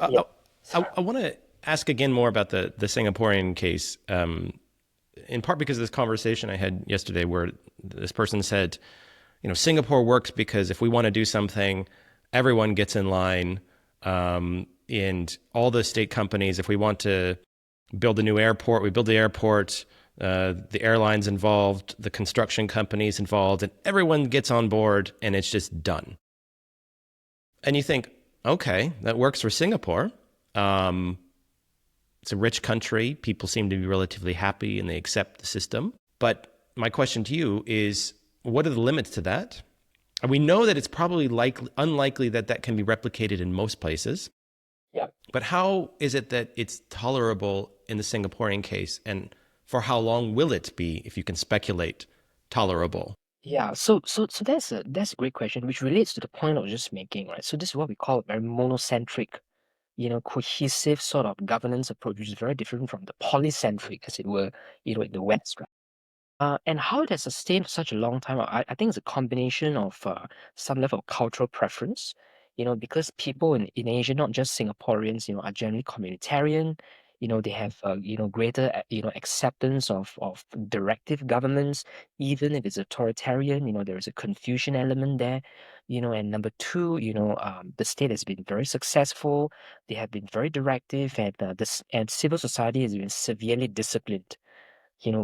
Yeah. I want to ask again more about the Singaporean case, in part because of this conversation I had yesterday where this person said, Singapore works because if we want to do something, everyone gets in line, and all the state companies, if we want to build a new airport, we build the airport, the airlines involved, the construction companies involved, and everyone gets on board and it's just done. And you think, okay, that works for Singapore. It's a rich country. People seem to be relatively happy and they accept the system. But my question to you is, what are the limits to that? And we know that it's probably unlikely that that can be replicated in most places. Yeah. But how is it that it's tolerable in the Singaporean case? And for how long will it be, if you can speculate, tolerable? Yeah, so that's a great question, which relates to the point I was just making, right? So this is what we call a very monocentric, cohesive sort of governance approach, which is very different from the polycentric, as it were, in the West, right? And how it has sustained for such a long time, I think it's a combination of some level of cultural preference, because people in Asia, not just Singaporeans, are generally communitarian. They have, greater, acceptance of directive governments, even if it's authoritarian. There is a confusion element there. And number two, the state has been very successful. They have been very directive, and and civil society has been severely disciplined,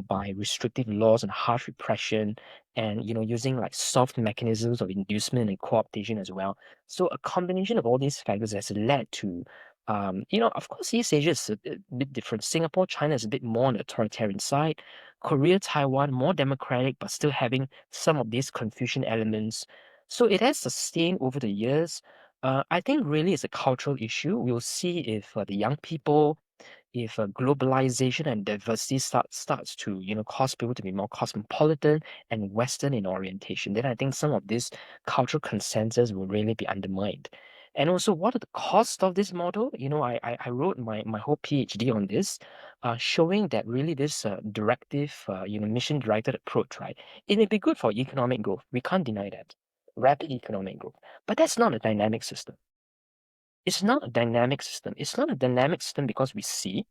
by restrictive laws and harsh repression, and, using like soft mechanisms of inducement and co-optation as well. So a combination of all these factors has led to, of course, East Asia is a bit different. Singapore, China is a bit more on the authoritarian side. Korea, Taiwan, more democratic, but still having some of these Confucian elements. So it has sustained over the years. I think really it's a cultural issue. We'll see if the young people, if globalization and diversity starts to, cause people to be more cosmopolitan and Western in orientation, then I think some of this cultural consensus will really be undermined. And also, what are the costs of this model? I wrote my whole PhD on this, showing that really this directive, mission directed approach, right? It may be good for economic growth. We can't deny that. Rapid economic growth. But that's not a dynamic system. It's not a dynamic system. It's not a dynamic system because we see,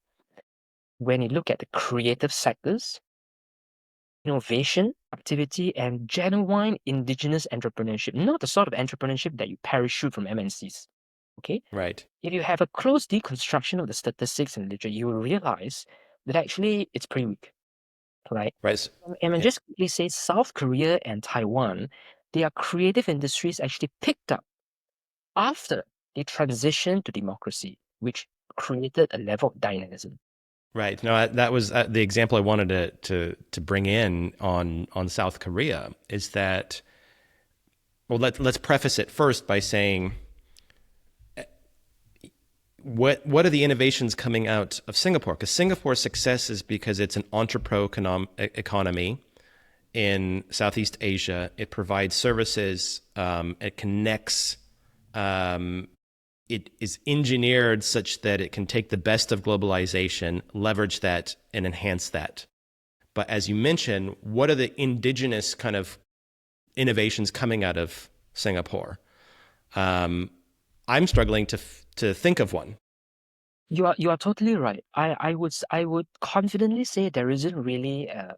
when you look at the creative sectors, innovation, activity, and genuine indigenous entrepreneurship, not the sort of entrepreneurship that you parachute from MNCs. Okay? Right. If you have a close deconstruction of the statistics and literature, you will realize that actually it's pretty weak, right? Right. And I Eh, just quickly say South Korea and Taiwan, their creative industries actually picked up after they transitioned to democracy, which created a level of dynamism. Right. No, that was the example I wanted to bring in on South Korea is that, well, let's preface it first by saying what are the innovations coming out of Singapore? Because Singapore's success is because it's an entrepreneur economy in Southeast Asia. It provides services. It connects. It is engineered such that it can take the best of globalization, leverage that, and enhance that. But as you mentioned, what are the indigenous kind of innovations coming out of Singapore? I'm struggling to think of one. You are totally right. I would confidently say there isn't really a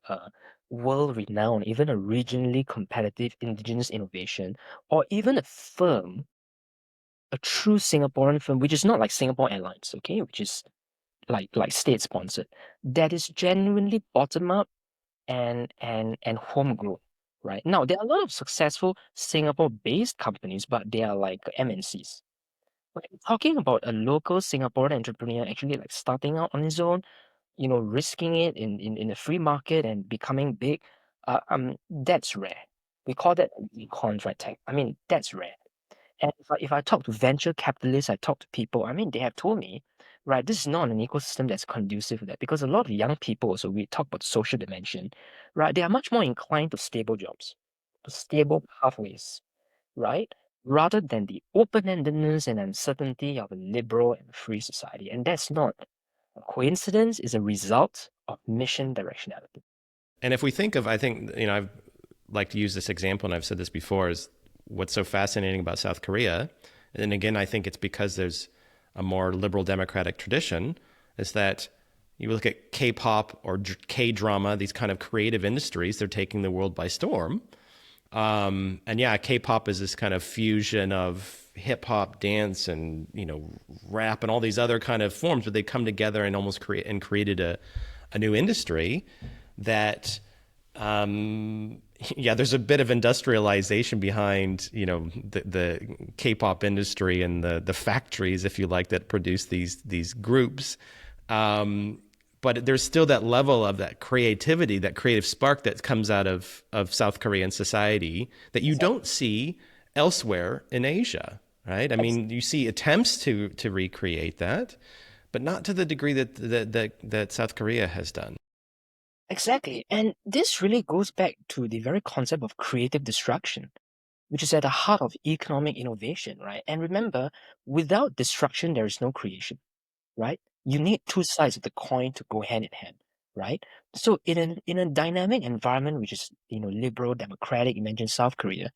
world-renowned, even a regionally competitive indigenous innovation, or even a firm, a true Singaporean firm, which is not like Singapore Airlines, okay, which is like state-sponsored, that is genuinely bottom-up and homegrown, right? Now, there are a lot of successful Singapore-based companies, but they are like MNCs. But talking about a local Singaporean entrepreneur actually like starting out on his own, risking it in the free market and becoming big, that's rare. We call that unicorns, right? Tech. I mean, that's rare. And if I talk to venture capitalists, I talk to people, I mean, they have told me, right, this is not an ecosystem that's conducive to that, because a lot of young people, so we talk about social dimension, right? They are much more inclined to stable jobs, to stable pathways, right? Rather than the open-endedness and uncertainty of a liberal and free society. And that's not a coincidence, is a result of mission directionality. And if we think of, I think, I've like to use this example, and I've said this before, is what's so fascinating about South Korea. And again, I think it's because there's a more liberal democratic tradition, is that you look at K-pop or K-drama, these kind of creative industries, they're taking the world by storm. And yeah, K-pop is this kind of fusion of hip hop, dance, and rap, and all these other kind of forms, but they come together and almost created a new industry that, yeah, there's a bit of industrialization behind the K-pop industry and the factories, if you like, that produce these groups. But there's still that level of that creativity, that creative spark that comes out of South Korean society that you don't see elsewhere in Asia, right? I mean, you see attempts to recreate that, but not to the degree that South Korea has done. Exactly. And this really goes back to the very concept of creative destruction, which is at the heart of economic innovation, right? And remember, without destruction, there is no creation, right? You need two sides of the coin to go hand in hand. right? So in a dynamic environment which is liberal, democratic, you mentioned South Korea,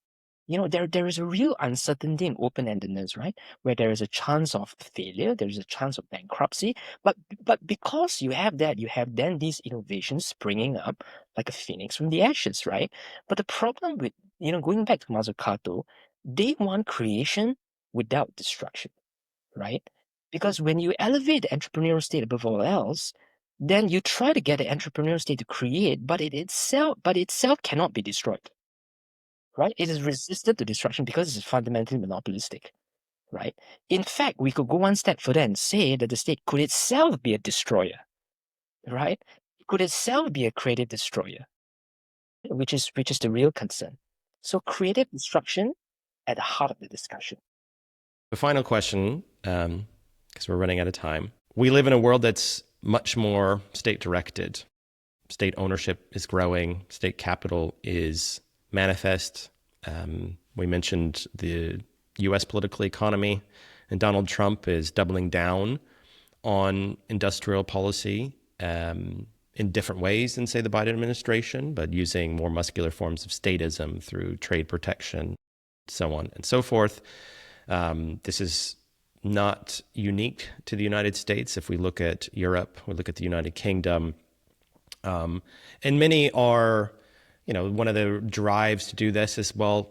there is a real uncertainty and open-endedness, right? Where there is a chance of failure, there is a chance of bankruptcy, but because you have that, you have then these innovations springing up like a phoenix from the ashes, right? But the problem with going back to Mazzucato, they want creation without destruction, right? Because when you elevate the entrepreneurial state above all else, then you try to get the entrepreneurial state to create, but it itself cannot be destroyed, right? It is resistant to destruction because it's fundamentally monopolistic, right? In fact, we could go one step further and say that the state could itself be a destroyer, right? It could itself be a creative destroyer, which is the real concern. So creative destruction at the heart of the discussion. The final question, because we're running out of time. We live in a world that's much more state-directed. State ownership is growing. State capital is manifest. We mentioned the U.S. political economy, and Donald Trump is doubling down on industrial policy in different ways than, say, the Biden administration, but using more muscular forms of statism through trade protection, so on and so forth. This is not unique to the United States. If we look at Europe, we look at the United Kingdom, and many are, one of the drives to do this is, well,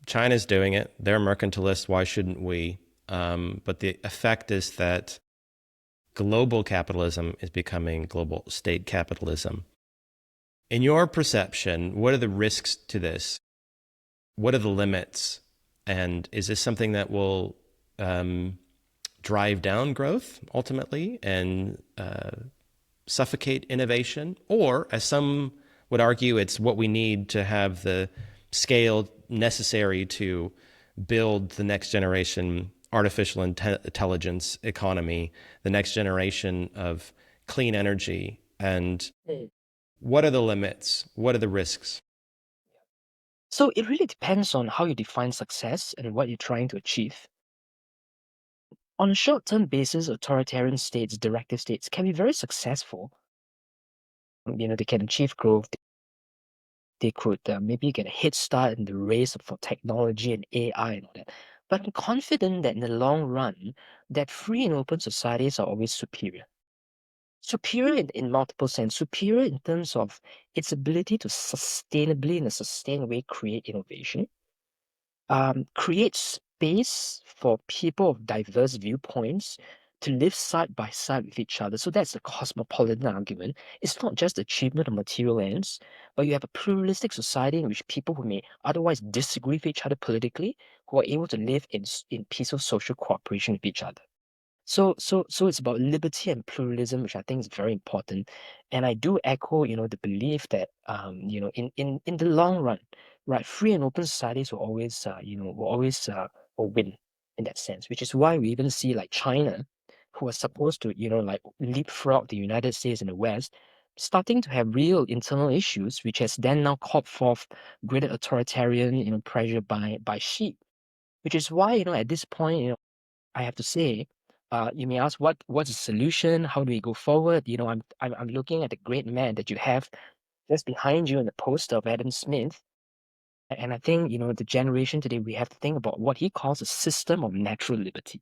China's doing it. They're mercantilists. Why shouldn't we? But the effect is that global capitalism is becoming global state capitalism. In your perception, what are the risks to this? What are the limits? And is this something that will drive down growth ultimately and suffocate innovation? Or, as some would argue, it's what we need to have the scale necessary to build the next generation artificial intelligence economy, the next generation of clean energy? And what are the limits? What are the risks? So it really depends on how you define success and what you're trying to achieve. On a short-term basis, authoritarian states, directive states can be very successful. They can achieve growth. They could maybe get a head start in the race for technology and AI and all that. But I'm confident that in the long run, that free and open societies are always superior. Superior in multiple sense. Superior in terms of its ability to sustainably, in a sustained way, create innovation. Create space for people of diverse viewpoints to live side by side with each other. So that's the cosmopolitan argument. It's not just achievement of material ends, but you have a pluralistic society in which people who may otherwise disagree with each other politically, who are able to live in peaceful social cooperation with each other. So it's about liberty and pluralism, which I think is very important. And I do echo, the belief that, in the long run, right, free and open societies will win in that sense, which is why we even see like China, who are supposed to, like leapfrog the United States and the West, starting to have real internal issues, which has then now called forth greater authoritarian, pressure by Xi, which is why, at this point, I have to say, you may ask what's the solution? How do we go forward? I'm looking at the great man that you have just behind you in the poster of Adam Smith. And I think, the generation today, we have to think about what he calls a system of natural liberty.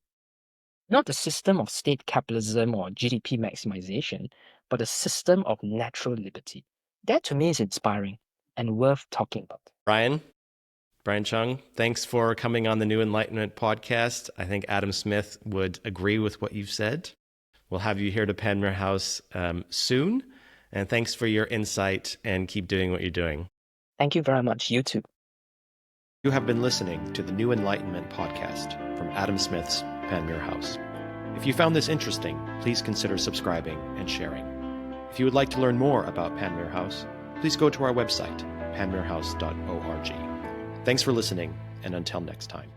Not a system of state capitalism or GDP maximization, but a system of natural liberty. That to me is inspiring and worth talking about. Bryan Cheang, thanks for coming on the New Enlightenment podcast. I think Adam Smith would agree with what you've said. We'll have you here to Panmure House soon. And thanks for your insight, and keep doing what you're doing. Thank you very much. You too. You have been listening to the New Enlightenment podcast from Adam Smith's Panmure House. If you found this interesting, please consider subscribing and sharing. If you would like to learn more about Panmure House, please go to our website, panmurehouse.org. Thanks for listening, and until next time.